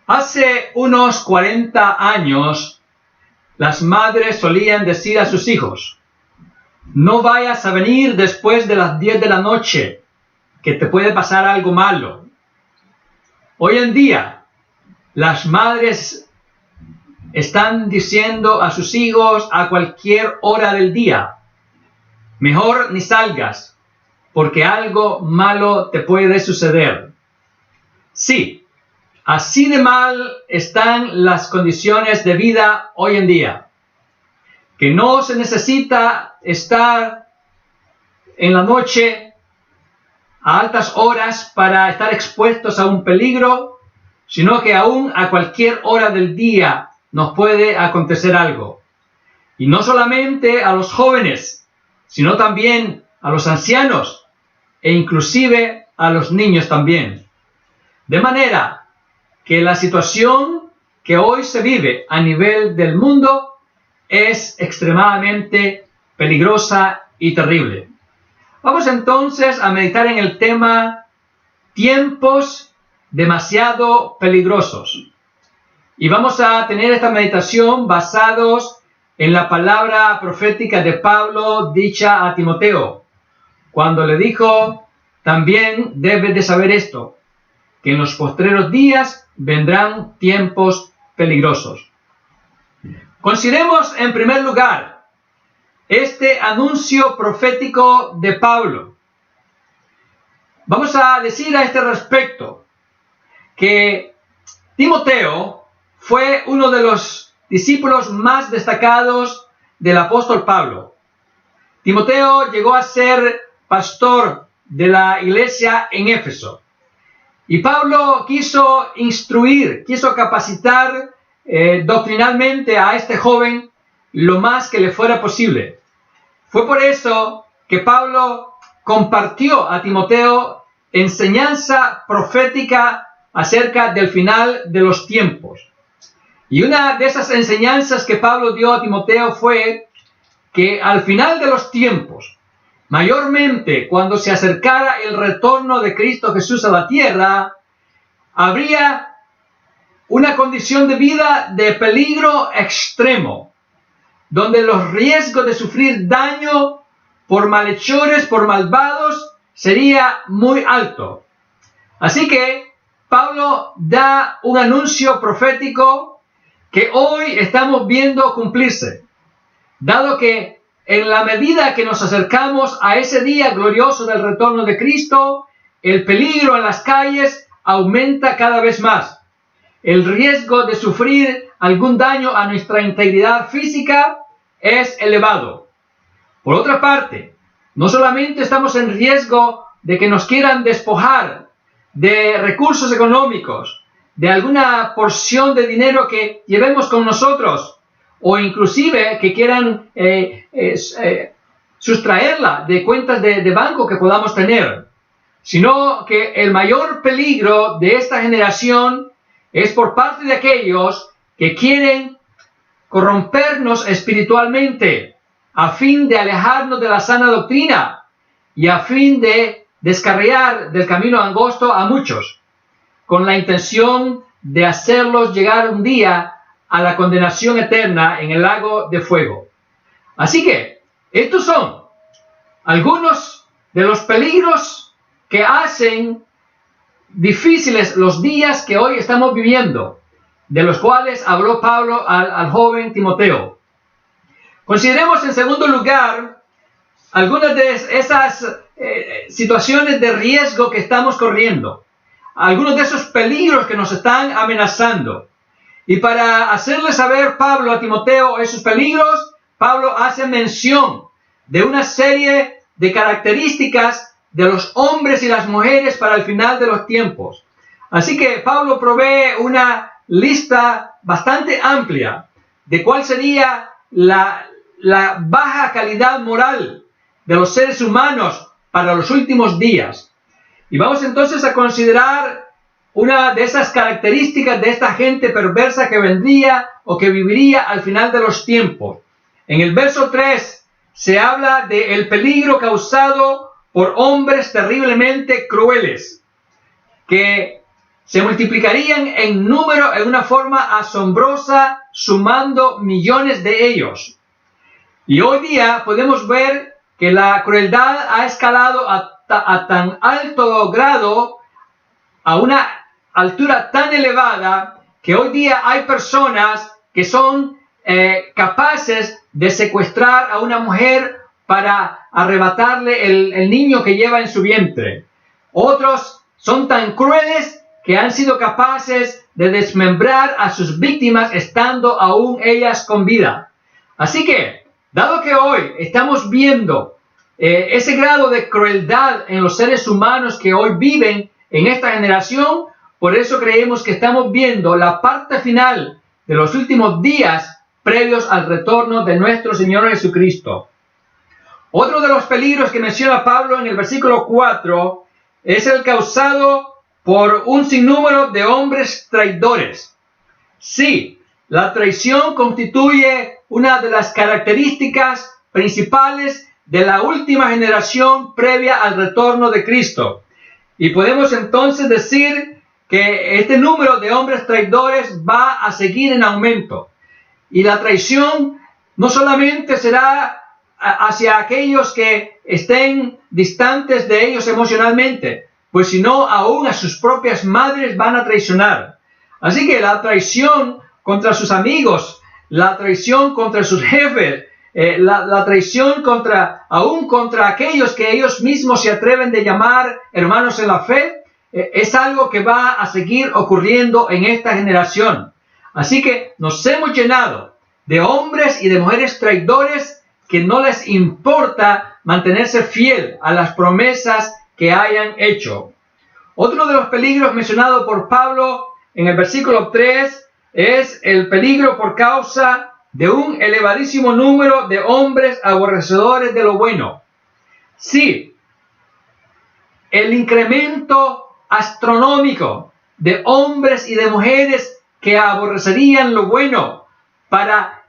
Hace unos 40 años, las madres solían decir a sus hijos: no vayas a venir después de las 10 de la noche, que te puede pasar algo malo. Hoy en día, las madres están diciendo a sus hijos a cualquier hora del día: mejor ni salgas, porque algo malo te puede suceder. Sí, así de mal están las condiciones de vida hoy en día, que no se necesita estar en la noche a altas horas para estar expuestos a un peligro, sino que aún a cualquier hora del día nos puede acontecer algo. Y no solamente a los jóvenes, sino también a los ancianos e inclusive a los niños también. De manera que la situación que hoy se vive a nivel del mundo es extremadamente peligrosa y terrible. Vamos entonces a meditar en el tema tiempos demasiado peligrosos. Y vamos a tener esta meditación basados en la palabra profética de Pablo dicha a Timoteo, cuando le dijo: también debes de saber esto, que en los postreros días vendrán tiempos peligrosos. Consideremos en primer lugar este anuncio profético de Pablo. Vamos a decir a este respecto que Timoteo fue uno de los discípulos más destacados del apóstol Pablo. Timoteo llegó a ser pastor de la iglesia en Éfeso. Y Pablo quiso instruir, quiso capacitar doctrinalmente a este joven lo más que le fuera posible. Fue por eso que Pablo compartió a Timoteo enseñanza profética acerca del final de los tiempos. Y una de esas enseñanzas que Pablo dio a Timoteo fue que al final de los tiempos, mayormente cuando se acercara el retorno de Cristo Jesús a la tierra, habría una condición de vida de peligro extremo, donde los riesgos de sufrir daño por malhechores, por malvados, sería muy alto. Así que Pablo da un anuncio profético que hoy estamos viendo cumplirse, dado que en la medida que nos acercamos a ese día glorioso del retorno de Cristo, el peligro en las calles aumenta cada vez más. El riesgo de sufrir algún daño a nuestra integridad física es elevado. Por otra parte, no solamente estamos en riesgo de que nos quieran despojar de recursos económicos, de alguna porción de dinero que llevemos con nosotros, o inclusive que quieran sustraerla de cuentas de banco que podamos tener, sino que el mayor peligro de esta generación es por parte de aquellos que quieren corrompernos espiritualmente a fin de alejarnos de la sana doctrina y a fin de descarriar del camino angosto a muchos, con la intención de hacerlos llegar un día a la condenación eterna en el lago de fuego. Así que estos son algunos de los peligros que hacen difíciles los días que hoy estamos viviendo, de los cuales habló Pablo al joven Timoteo. Consideremos en segundo lugar algunas de esas situaciones de riesgo que estamos corriendo, algunos de esos peligros que nos están amenazando. Y para hacerle saber Pablo a Timoteo esos peligros, Pablo hace mención de una serie de características de los hombres y las mujeres para el final de los tiempos. Así que Pablo provee una lista bastante amplia de cuál sería la baja calidad moral de los seres humanos para los últimos días. Y vamos entonces a considerar una de esas características de esta gente perversa que vendría o que viviría al final de los tiempos. En el verso 3 se habla del peligro causado por hombres terriblemente crueles, que se multiplicarían en número en una forma asombrosa, sumando millones de ellos. Y hoy día podemos ver que la crueldad ha escalado a tan alto grado, a una altura tan elevada, que hoy día hay personas que son capaces de secuestrar a una mujer para arrebatarle el niño que lleva en su vientre. Otros son tan crueles que han sido capaces de desmembrar a sus víctimas estando aún ellas con vida. Así que, dado que hoy estamos viendo ese grado de crueldad en los seres humanos que hoy viven en esta generación, por eso creemos que estamos viendo la parte final de los últimos días previos al retorno de nuestro Señor Jesucristo. Otro de los peligros que menciona Pablo en el versículo 4 es el causado por un sinnúmero de hombres traidores. Sí, la traición constituye una de las características principales de la última generación previa al retorno de Cristo. Y podemos entonces decir que este número de hombres traidores va a seguir en aumento. Y la traición no solamente será hacia aquellos que estén distantes de ellos emocionalmente, pues sino aún a sus propias madres van a traicionar. Así que la traición contra sus amigos, la traición contra sus jefes, la traición aún contra aquellos que ellos mismos se atreven de llamar hermanos en la fe, es algo que va a seguir ocurriendo en esta generación. Así que nos hemos llenado de hombres y de mujeres traidores que no les importa mantenerse fiel a las promesas que hayan hecho. Otro de los peligros mencionados por Pablo en el versículo 3 es el peligro por causa de un elevadísimo número de hombres aborrecedores de lo bueno. Sí, el incremento astronómico de hombres y de mujeres que aborrecerían lo bueno para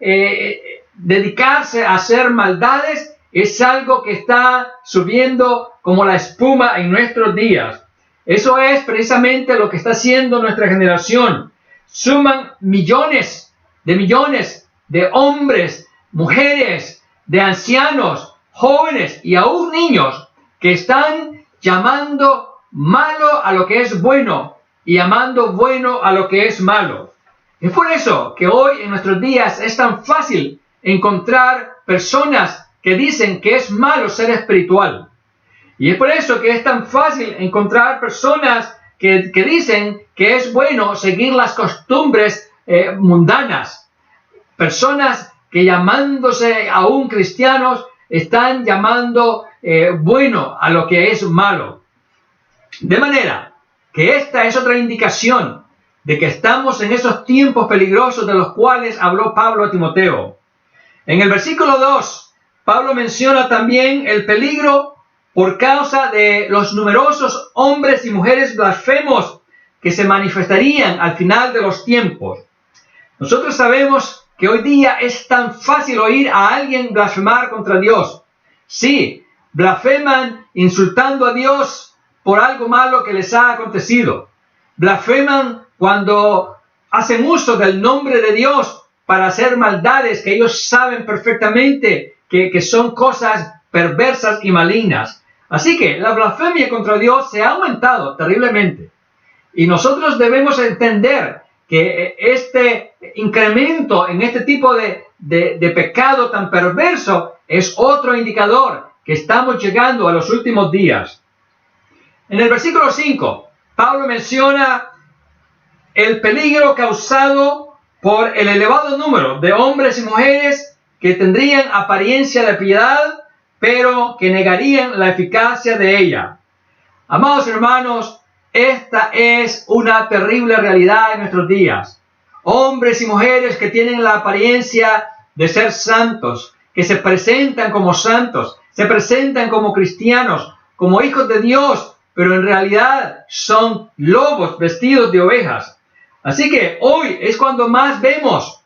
dedicarse a hacer maldades es algo que está subiendo como la espuma en nuestros días. Eso es precisamente lo que está haciendo nuestra generación. Suman millones de hombres, mujeres, de ancianos, jóvenes y aún niños que están llamando malo a lo que es bueno y llamando bueno a lo que es malo. Es por eso que hoy en nuestros días es tan fácil encontrar personas que dicen que es malo ser espiritual. Y es por eso que es tan fácil encontrar personas que dicen que es bueno seguir las costumbres mundanas. Personas que llamándose aún cristianos están llamando bueno a lo que es malo. De manera que esta es otra indicación de que estamos en esos tiempos peligrosos de los cuales habló Pablo a Timoteo. En el versículo 2, Pablo menciona también el peligro por causa de los numerosos hombres y mujeres blasfemos que se manifestarían al final de los tiempos. Nosotros sabemos que hoy día es tan fácil oír a alguien blasfemar contra Dios. Sí, blasfeman insultando a Dios por algo malo que les ha acontecido. Blasfeman cuando hacen uso del nombre de Dios para hacer maldades que ellos saben perfectamente que son cosas perversas y malignas. Así que la blasfemia contra Dios se ha aumentado terriblemente. Y nosotros debemos entender que este incremento en este tipo de pecado tan perverso es otro indicador que estamos llegando a los últimos días. En el versículo 5, Pablo menciona el peligro causado por el elevado número de hombres y mujeres que tendrían apariencia de piedad, pero que negarían la eficacia de ella. Amados hermanos, esta es una terrible realidad en nuestros días. Hombres y mujeres que tienen la apariencia de ser santos, que se presentan como santos, se presentan como cristianos, como hijos de Dios, pero en realidad son lobos vestidos de ovejas. Así que hoy es cuando más vemos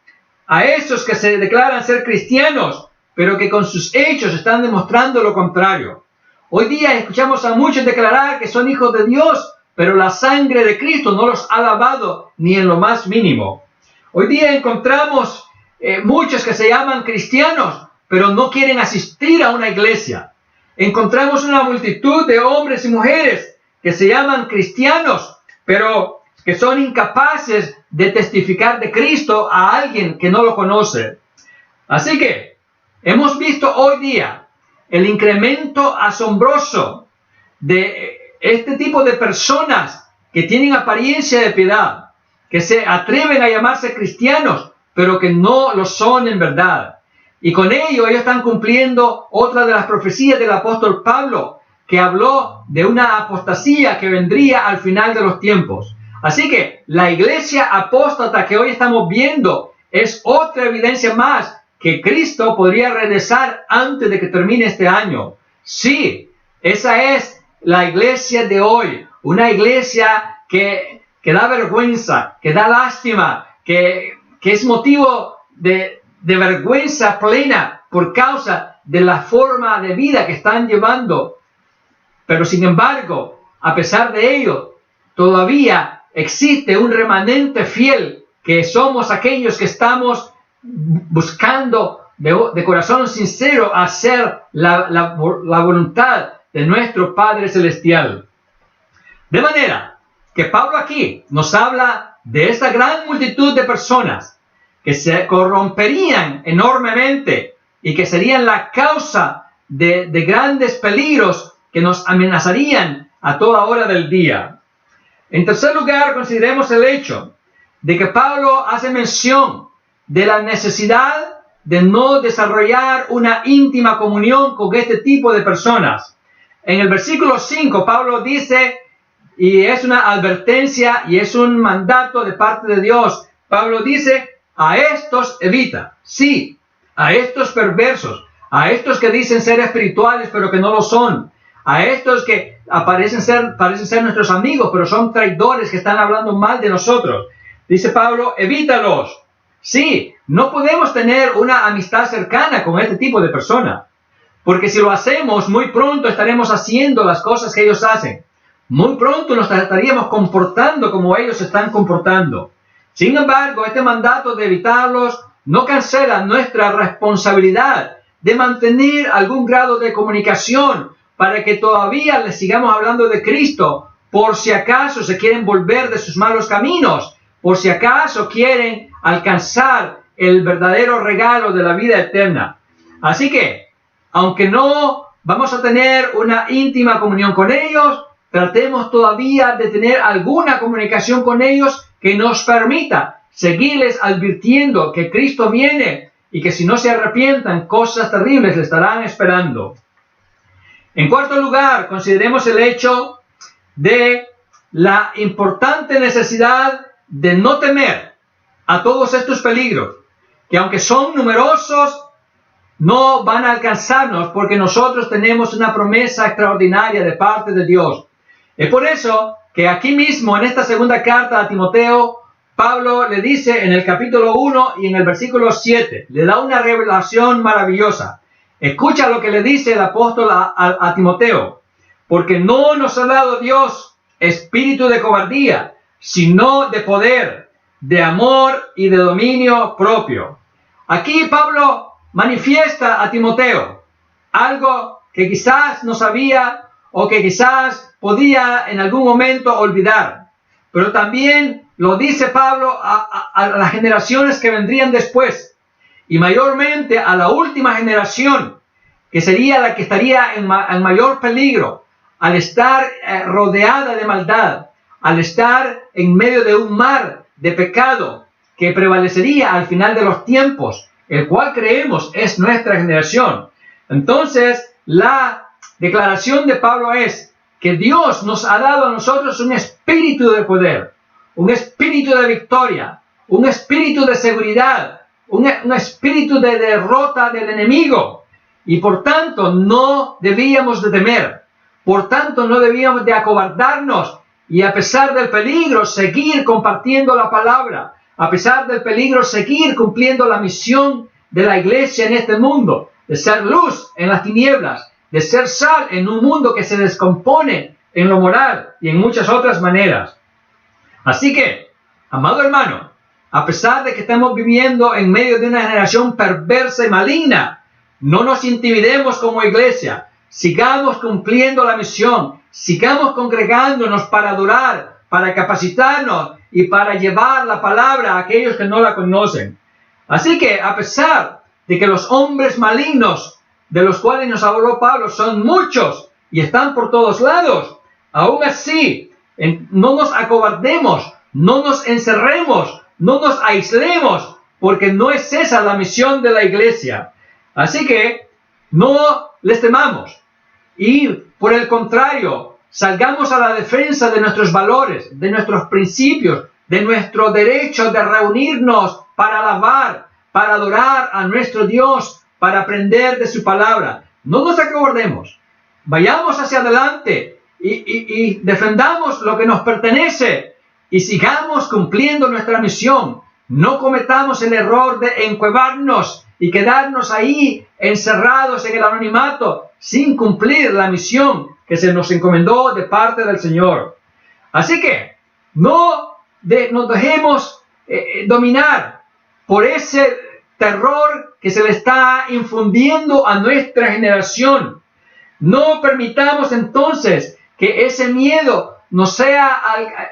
a esos que se declaran ser cristianos, pero que con sus hechos están demostrando lo contrario. Hoy día escuchamos a muchos declarar que son hijos de Dios, pero la sangre de Cristo no los ha lavado ni en lo más mínimo. Hoy día encontramos muchos que se llaman cristianos, pero no quieren asistir a una iglesia. Encontramos una multitud de hombres y mujeres que se llaman cristianos, pero que son incapaces de testificar de Cristo a alguien que no lo conoce. Así que hemos visto hoy día el incremento asombroso de este tipo de personas que tienen apariencia de piedad, que se atreven a llamarse cristianos, pero que no lo son en verdad. Y con ello ellos están cumpliendo otra de las profecías del apóstol Pablo, que habló de una apostasía que vendría al final de los tiempos. Así que la iglesia apóstata que hoy estamos viendo es otra evidencia más que Cristo podría regresar antes de que termine este año. Sí, esa es la iglesia de hoy, una iglesia que da vergüenza, que da lástima, que es motivo de vergüenza plena por causa de la forma de vida que están llevando. Pero sin embargo, a pesar de ello, todavía existe un remanente fiel, que somos aquellos que estamos buscando de corazón sincero hacer la voluntad de nuestro Padre Celestial. De manera que Pablo aquí nos habla de esta gran multitud de personas que se corromperían enormemente y que serían la causa de grandes peligros que nos amenazarían a toda hora del día. En tercer lugar, consideremos el hecho de que Pablo hace mención de la necesidad de no desarrollar una íntima comunión con este tipo de personas. En el versículo 5, Pablo dice, y es una advertencia y es un mandato de parte de Dios, Pablo dice, a estos evita, sí, a estos perversos, a estos que dicen ser espirituales pero que no lo son, a estos que parecen ser nuestros amigos pero son traidores que están hablando mal de nosotros. Dice Pablo, evítalos. Sí, no podemos tener una amistad cercana con este tipo de personas, porque si lo hacemos, muy pronto estaremos haciendo las cosas que ellos hacen. Muy pronto nos estaríamos comportando como ellos se están comportando. Sin embargo, este mandato de evitarlos no cancela nuestra responsabilidad de mantener algún grado de comunicación para que todavía les sigamos hablando de Cristo, por si acaso se quieren volver de sus malos caminos, por si acaso quieren alcanzar el verdadero regalo de la vida eterna. Así que, aunque no vamos a tener una íntima comunión con ellos, tratemos todavía de tener alguna comunicación con ellos que nos permita seguirles advirtiendo que Cristo viene y que si no se arrepientan, cosas terribles les estarán esperando. En cuarto lugar, consideremos el hecho de la importante necesidad de no temer a todos estos peligros, que aunque son numerosos, no van a alcanzarnos porque nosotros tenemos una promesa extraordinaria de parte de Dios. Es por eso que aquí mismo, en esta segunda carta a Timoteo, Pablo le dice en el capítulo 1 y en el versículo 7, le da una revelación maravillosa. Escucha lo que le dice el apóstol a Timoteo. Porque no nos ha dado Dios espíritu de cobardía, sino de poder, de amor y de dominio propio. Aquí Pablo manifiesta a Timoteo algo que quizás no sabía o que quizás podía en algún momento olvidar. Pero también lo dice Pablo a las generaciones que vendrían después, y mayormente a la última generación, que sería la que estaría en mayor peligro, al estar rodeada de maldad, al estar en medio de un mar de pecado que prevalecería al final de los tiempos, el cual creemos es nuestra generación. Entonces, la declaración de Pablo es que Dios nos ha dado a nosotros un espíritu de poder, un espíritu de victoria, un espíritu de seguridad, un espíritu de derrota del enemigo. Y por tanto no debíamos de temer, por tanto no debíamos de acobardarnos y a pesar del peligro seguir compartiendo la palabra, a pesar del peligro seguir cumpliendo la misión de la iglesia en este mundo, de ser luz en las tinieblas, de ser sal en un mundo que se descompone en lo moral y en muchas otras maneras. Así que, amado hermano, a pesar de que estamos viviendo en medio de una generación perversa y maligna, no nos intimidemos como iglesia. Sigamos cumpliendo la misión, sigamos congregándonos para adorar, para capacitarnos y para llevar la palabra a aquellos que no la conocen. Así que, a pesar de que los hombres malignos de los cuales nos habló Pablo son muchos y están por todos lados, aún así, no nos acobardemos, no nos encerremos, no nos aislemos, porque no es esa la misión de la iglesia. Así que no les temamos y, por el contrario, salgamos a la defensa de nuestros valores, de nuestros principios, de nuestro derecho de reunirnos para alabar, para adorar a nuestro Dios, para aprender de su palabra. No nos acobardemos, vayamos hacia adelante y defendamos lo que nos pertenece y sigamos cumpliendo nuestra misión. No cometamos el error de encuevarnos y quedarnos ahí encerrados en el anonimato sin cumplir la misión que se nos encomendó de parte del Señor. Así que no nos dejemos dominar por ese terror que se le está infundiendo a nuestra generación. No permitamos entonces que ese miedo nos sea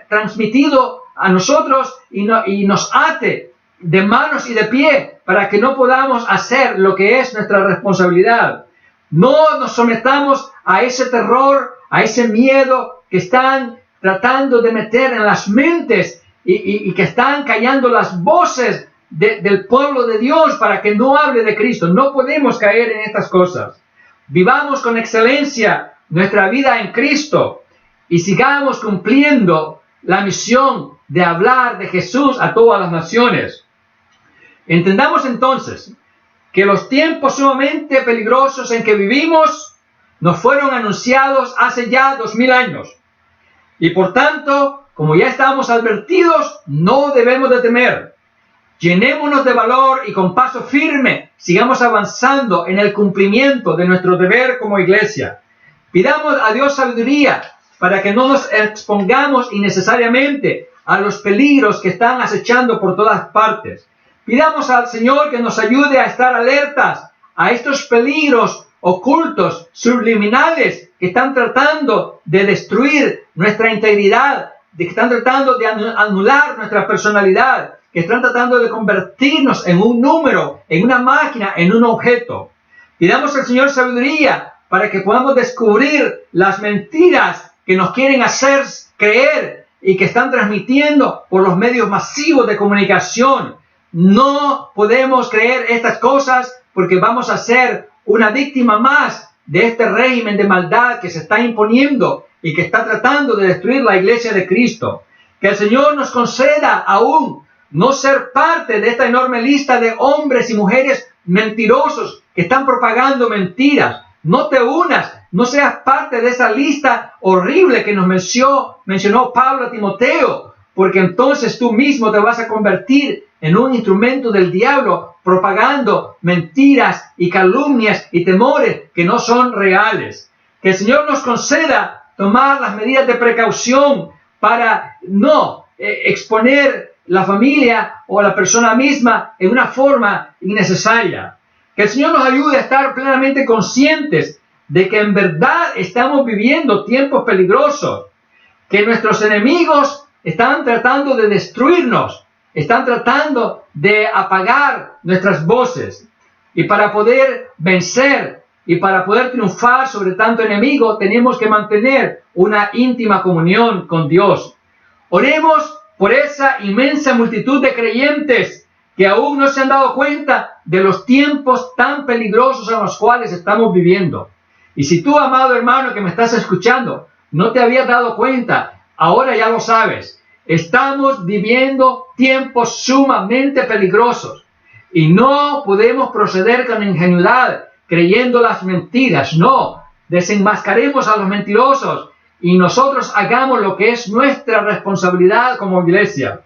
transmitido a nosotros y nos ate de manos y de pie para que no podamos hacer lo que es nuestra responsabilidad. No nos sometamos a ese terror, a ese miedo que están tratando de meter en las mentes y que están callando las voces del pueblo de Dios para que no hable de Cristo. No podemos caer en estas cosas. Vivamos con excelencia nuestra vida en Cristo y sigamos cumpliendo la misión de hablar de Jesús a todas las naciones. Entendamos entonces que los tiempos sumamente peligrosos en que vivimos nos fueron anunciados hace ya 2000 años. Y por tanto, como ya estamos advertidos, no debemos de temer. Llenémonos de valor y con paso firme sigamos avanzando en el cumplimiento de nuestro deber como iglesia. Pidamos a Dios sabiduría para que no nos expongamos innecesariamente a los peligros que están acechando por todas partes. Pidamos al Señor que nos ayude a estar alertas a estos peligros ocultos, subliminales, que están tratando de destruir nuestra integridad, que están tratando de anular nuestra personalidad, que están tratando de convertirnos en un número, en una máquina, en un objeto. Pidamos al Señor sabiduría para que podamos descubrir las mentiras que nos quieren hacer creer y que están transmitiendo por los medios masivos de comunicación. No podemos creer estas cosas porque vamos a ser una víctima más de este régimen de maldad que se está imponiendo y que está tratando de destruir la iglesia de Cristo. Que el Señor nos conceda aún no ser parte de esta enorme lista de hombres y mujeres mentirosos que están propagando mentiras. No te unas, no seas parte de esa lista horrible que nos mencionó Pablo a Timoteo, porque entonces tú mismo te vas a convertir en un instrumento del diablo propagando mentiras y calumnias y temores que no son reales. Que el Señor nos conceda tomar las medidas de precaución para no exponer la familia o a la persona misma en una forma innecesaria. Que el Señor nos ayude a estar plenamente conscientes de que en verdad estamos viviendo tiempos peligrosos, que nuestros enemigos están tratando de destruirnos, están tratando de apagar nuestras voces. Y para poder vencer y para poder triunfar sobre tanto enemigo, tenemos que mantener una íntima comunión con Dios. Oremos por esa inmensa multitud de creyentes que aún no se han dado cuenta de los tiempos tan peligrosos en los cuales estamos viviendo. Y si tú, amado hermano que me estás escuchando, no te habías dado cuenta, ahora ya lo sabes. Estamos viviendo tiempos sumamente peligrosos y no podemos proceder con ingenuidad creyendo las mentiras. No, desenmascaremos a los mentirosos y nosotros hagamos lo que es nuestra responsabilidad como iglesia.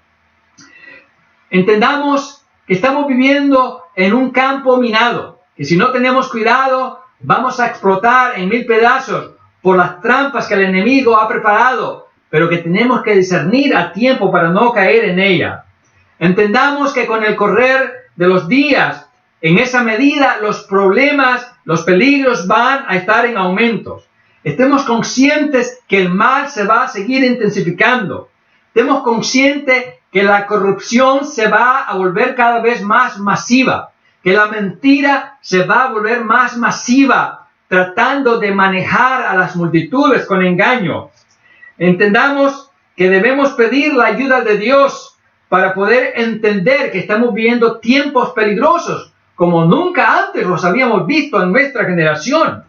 Entendamos que estamos viviendo en un campo minado, que si no tenemos cuidado vamos a explotar en 1000 pedazos por las trampas que el enemigo ha preparado, pero que tenemos que discernir a tiempo para no caer en ella. Entendamos que con el correr de los días, en esa medida, los problemas, los peligros van a estar en aumentos. Estemos conscientes que el mal se va a seguir intensificando. Estemos conscientes que la corrupción se va a volver cada vez más masiva, que la mentira se va a volver más masiva, tratando de manejar a las multitudes con engaño. Entendamos que debemos pedir la ayuda de Dios para poder entender que estamos viviendo tiempos peligrosos, como nunca antes los habíamos visto en nuestra generación.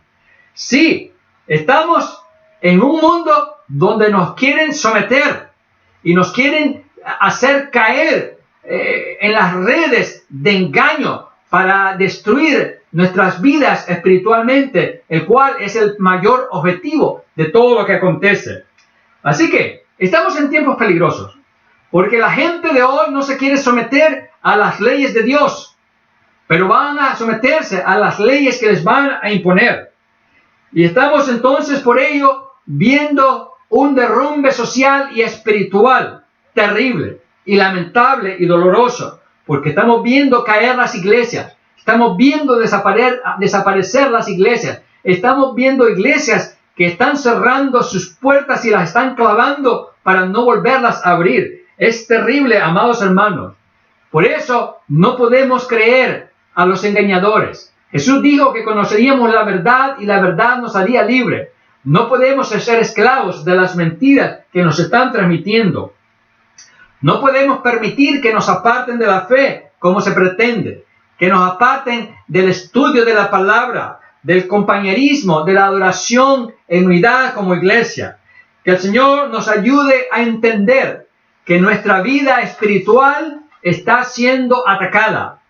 Sí, estamos en un mundo donde nos quieren someter y nos quieren hacer caer en las redes de engaño para destruir nuestras vidas espiritualmente, el cual es el mayor objetivo de todo lo que acontece. Así que estamos en tiempos peligrosos, porque la gente de hoy no se quiere someter a las leyes de Dios, pero van a someterse a las leyes que les van a imponer. Y estamos entonces por ello viendo un derrumbe social y espiritual terrible y lamentable y doloroso, porque estamos viendo caer las iglesias, estamos viendo desaparecer las iglesias, estamos viendo iglesias que están cerrando sus puertas y las están clavando para no volverlas a abrir. Es terrible, amados hermanos. Por eso no podemos creer a los engañadores. Jesús dijo que conoceríamos la verdad y la verdad nos haría libre. No podemos ser esclavos de las mentiras que nos están transmitiendo. No podemos permitir que nos aparten de la fe como se pretende, que nos aparten del estudio de la palabra, del compañerismo, de la adoración en unidad como iglesia. Que el Señor nos ayude a entender que nuestra vida espiritual está siendo atacada.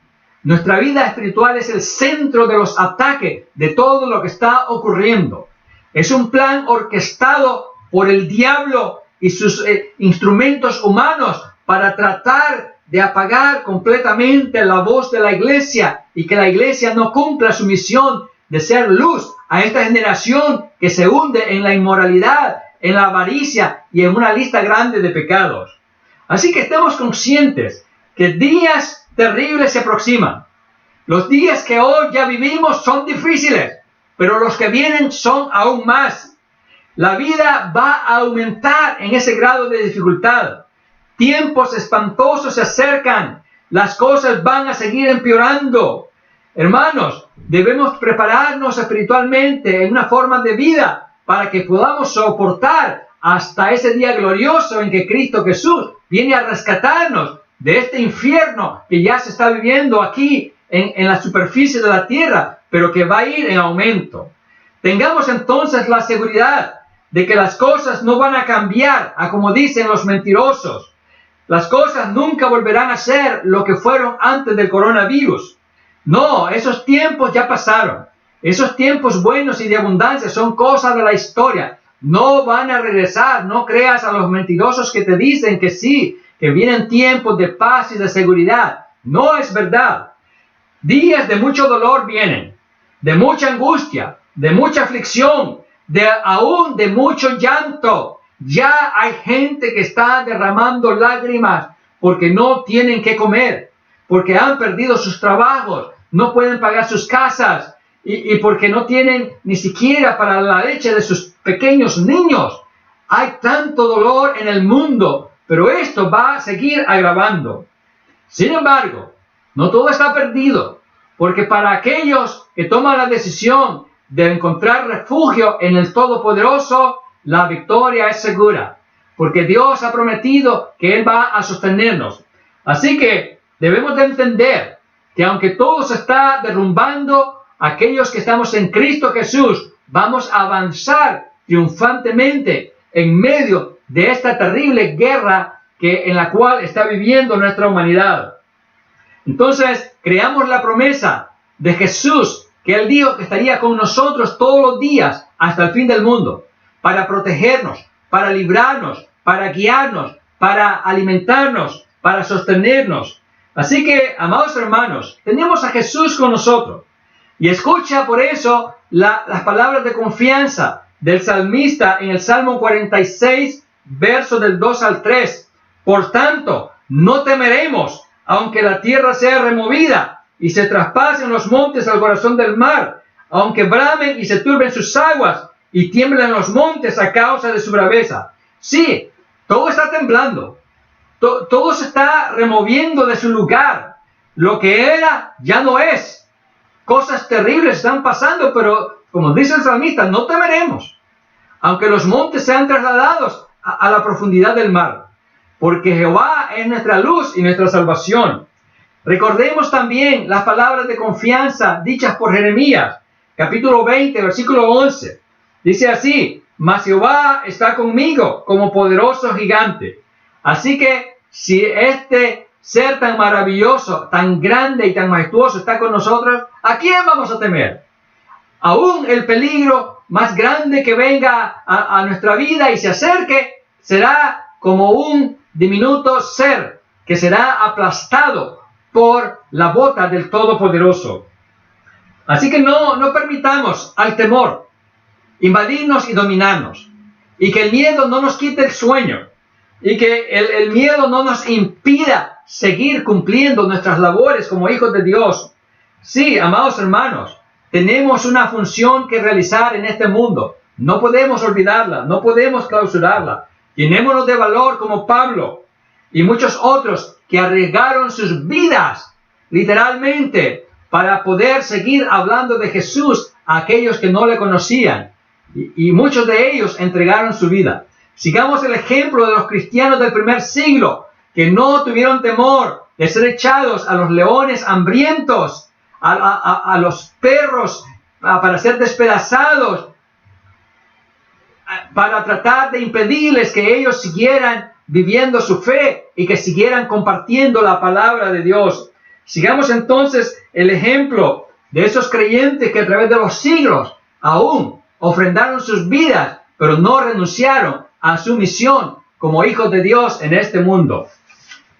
Nuestra vida espiritual es el centro de los ataques de todo lo que está ocurriendo. Es un plan orquestado por el diablo y sus instrumentos humanos para tratar de apagar completamente la voz de la iglesia y que la iglesia no cumpla su misión de ser luz a esta generación que se hunde en la inmoralidad, en la avaricia y en una lista grande de pecados. Así que estemos conscientes que días terribles se aproximan. Los días que hoy ya vivimos son difíciles, pero los que vienen son aún más. La vida va a aumentar en ese grado de dificultad. Tiempos espantosos se acercan. Las cosas van a seguir empeorando. Hermanos, debemos prepararnos espiritualmente en una forma de vida para que podamos soportar hasta ese día glorioso en que Cristo Jesús viene a rescatarnos de este infierno que ya se está viviendo aquí en la superficie de la tierra, pero que va a ir en aumento. Tengamos entonces la seguridad de que las cosas no van a cambiar a como dicen los mentirosos. Las cosas nunca volverán a ser lo que fueron antes del coronavirus. No, esos tiempos ya pasaron. Esos tiempos buenos y de abundancia son cosas de la historia. No van a regresar. No creas a los mentirosos que te dicen que sí, que vienen tiempos de paz y de seguridad. No es verdad. Días de mucho dolor vienen, de mucha angustia, de mucha aflicción, aún de mucho llanto. Ya hay gente que está derramando lágrimas porque no tienen que comer, porque han perdido sus trabajos, no pueden pagar sus casas y porque no tienen ni siquiera para la leche de sus pequeños niños. Hay tanto dolor en el mundo, pero esto va a seguir agravando. Sin embargo, no todo está perdido, porque para aquellos que toman la decisión de encontrar refugio en el Todopoderoso, la victoria es segura, porque Dios ha prometido que Él va a sostenernos. Así que debemos de entender que aunque todo se está derrumbando, aquellos que estamos en Cristo Jesús vamos a avanzar triunfantemente en medio de esta terrible guerra en la cual está viviendo nuestra humanidad. Entonces, creamos la promesa de Jesús, que Él dijo que estaría con nosotros todos los días hasta el fin del mundo, para protegernos, para librarnos, para guiarnos, para alimentarnos, para sostenernos. Así que, amados hermanos, tenemos a Jesús con nosotros. Y escucha por eso las palabras de confianza del salmista en el Salmo 46, versos del 2 al 3. Por tanto, no temeremos, aunque la tierra sea removida y se traspasen los montes al corazón del mar, aunque bramen y se turben sus aguas y tiemblen los montes a causa de su braveza. Sí, todo está temblando, todo se está removiendo de su lugar. Lo que era ya no es. Cosas terribles están pasando, pero como dice el salmista, no temeremos, aunque los montes sean trasladados a la profundidad del mar, porque Jehová es nuestra luz y nuestra salvación. Recordemos también las palabras de confianza dichas por Jeremías, capítulo 20, versículo 11. Dice así: mas Jehová está conmigo como poderoso gigante. Así que si este ser tan maravilloso, tan grande y tan majestuoso está con nosotros, ¿a quién vamos a temer? Aún el peligro más grande que venga a nuestra vida y se acerque será como un diminuto ser que será aplastado por la bota del Todopoderoso. Así que no permitamos al temor invadirnos y dominarnos, y que el miedo no nos quite el sueño, y que el miedo no nos impida seguir cumpliendo nuestras labores como hijos de Dios. Sí, amados hermanos, tenemos una función que realizar en este mundo. No podemos olvidarla, no podemos clausurarla. Llenémonos de valor como Pablo y muchos otros que arriesgaron sus vidas, literalmente, para poder seguir hablando de Jesús a aquellos que no le conocían. Y muchos de ellos entregaron su vida. Sigamos el ejemplo de los cristianos del primer siglo, que no tuvieron temor de ser echados a los leones hambrientos, a los perros, para ser despedazados, para tratar de impedirles que ellos siguieran viviendo su fe y que siguieran compartiendo la palabra de Dios. Sigamos entonces el ejemplo de esos creyentes que a través de los siglos aún ofrendaron sus vidas, pero no renunciaron a su misión como hijos de Dios en este mundo.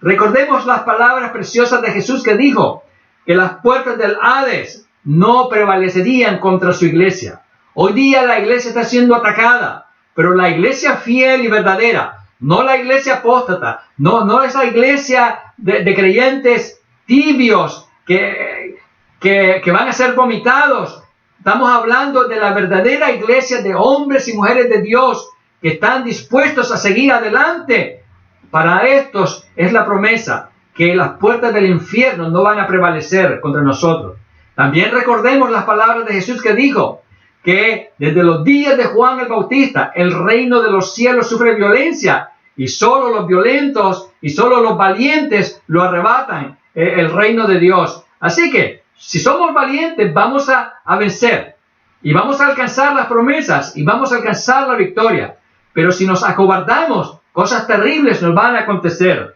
Recordemos las palabras preciosas de Jesús que dijo que las puertas del Hades no prevalecerían contra su iglesia. Hoy día la iglesia está siendo atacada, pero la iglesia fiel y verdadera, no la iglesia apóstata, no esa iglesia de creyentes tibios que van a ser vomitados. Estamos hablando de la verdadera iglesia de hombres y mujeres de Dios que están dispuestos a seguir adelante. Para estos es la promesa que las puertas del infierno no van a prevalecer contra nosotros. También recordemos las palabras de Jesús que dijo que desde los días de Juan el Bautista el reino de los cielos sufre violencia y solo los violentos y solo los valientes lo arrebatan el reino de Dios. Así que si somos valientes vamos a vencer y vamos a alcanzar las promesas y vamos a alcanzar la victoria. Pero si nos acobardamos, cosas terribles nos van a acontecer.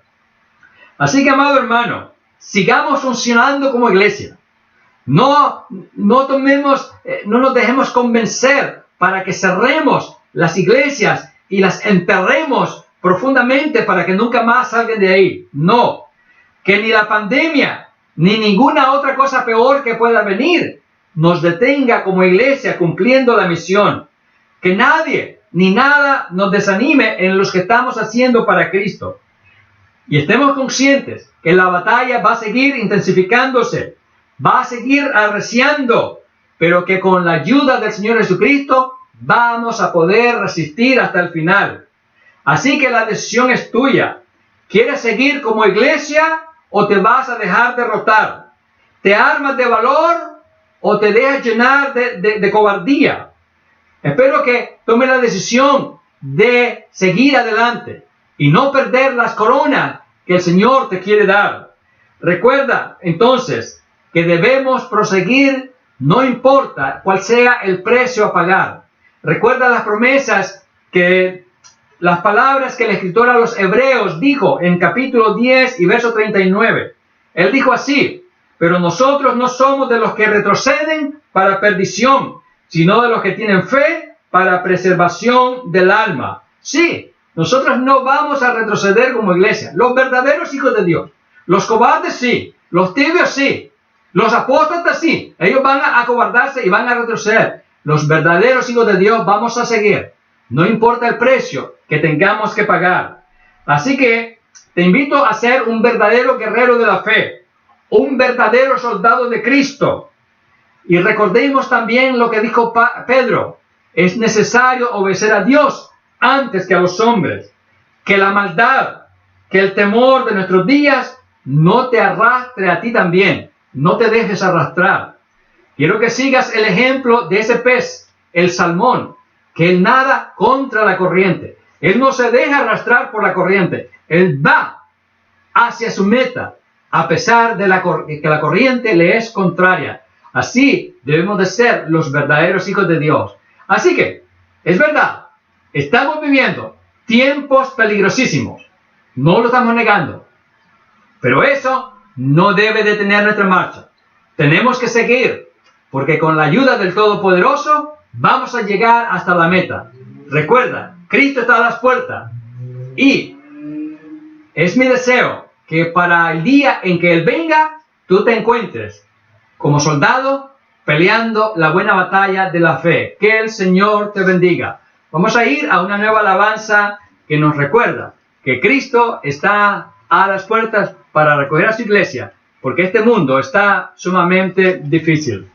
Así que, amado hermano, sigamos funcionando como iglesia. No nos dejemos convencer para que cerremos las iglesias y las enterremos profundamente para que nunca más salgan de ahí. No, que ni la pandemia ni ninguna otra cosa peor que pueda venir nos detenga como iglesia cumpliendo la misión. Que nadie ni nada nos desanime en lo que estamos haciendo para Cristo. Y estemos conscientes que la batalla va a seguir intensificándose, va a seguir arreciando, pero que con la ayuda del Señor Jesucristo vamos a poder resistir hasta el final. Así que la decisión es tuya. ¿Quieres seguir como iglesia o te vas a dejar derrotar? ¿Te armas de valor o te dejas llenar de cobardía? Espero que tome la decisión de seguir adelante y no perder las coronas que el Señor te quiere dar. Recuerda entonces que debemos proseguir, no importa cuál sea el precio a pagar. Recuerda las promesas las palabras que el escritor a los Hebreos dijo en capítulo 10 y verso 39. Él dijo así: pero nosotros no somos de los que retroceden para perdición, sino de los que tienen fe para preservación del alma. Sí, nosotros no vamos a retroceder como iglesia. Los verdaderos hijos de Dios, los cobardes sí, los tibios sí, los apóstatas sí, ellos van a acobardarse y van a retroceder. los verdaderos hijos de Dios vamos a seguir. No importa el precio que tengamos que pagar. Así que te invito a ser un verdadero guerrero de la fe, un verdadero soldado de Cristo. Y recordemos también lo que dijo Pedro. Es necesario obedecer a Dios antes que a los hombres. Que la maldad, que el temor de nuestros días no te arrastre a ti también. No te dejes arrastrar. Quiero que sigas el ejemplo de ese pez, el salmón, que él nada contra la corriente. Él no se deja arrastrar por la corriente. Él va hacia su meta, a pesar de que la corriente le es contraria. Así debemos de ser los verdaderos hijos de Dios. Así que, es verdad, estamos viviendo tiempos peligrosísimos. No lo estamos negando. Pero eso no debe detener nuestra marcha. Tenemos que seguir, porque con la ayuda del Todopoderoso vamos a llegar hasta la meta. Recuerda, Cristo está a las puertas. Y es mi deseo que para el día en que Él venga, tú te encuentres como soldado peleando la buena batalla de la fe. Que el Señor te bendiga. Vamos a ir a una nueva alabanza que nos recuerda que Cristo está a las puertas para recoger a su iglesia, porque este mundo está sumamente difícil.